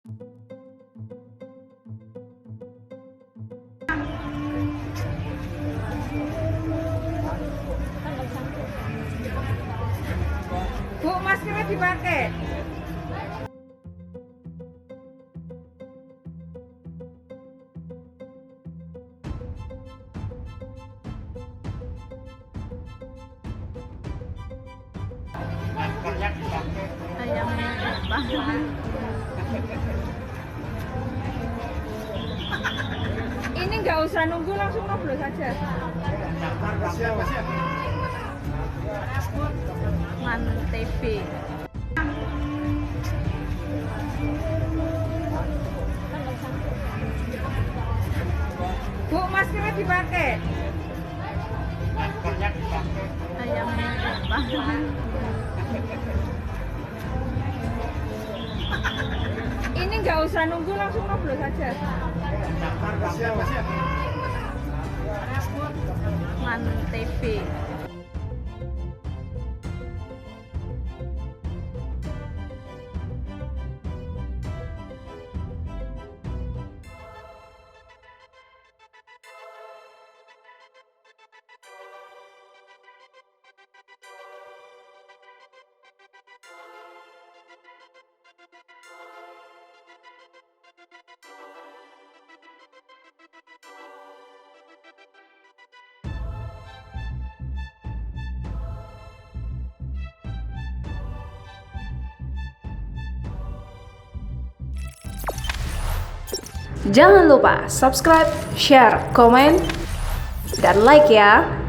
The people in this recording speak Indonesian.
Bu, maskernya dipakai. Maskernya dipakai. Ayamnya apa? Ini nggak usah nunggu, langsung ngobrol saja. Man TV. Bu, maskernya dipakai. Maskernya dipakai. Ayamnya apa? Ini nggak usah nunggu, langsung ngobrol saja. Man TV. Jangan lupa subscribe, share, komen, dan like ya.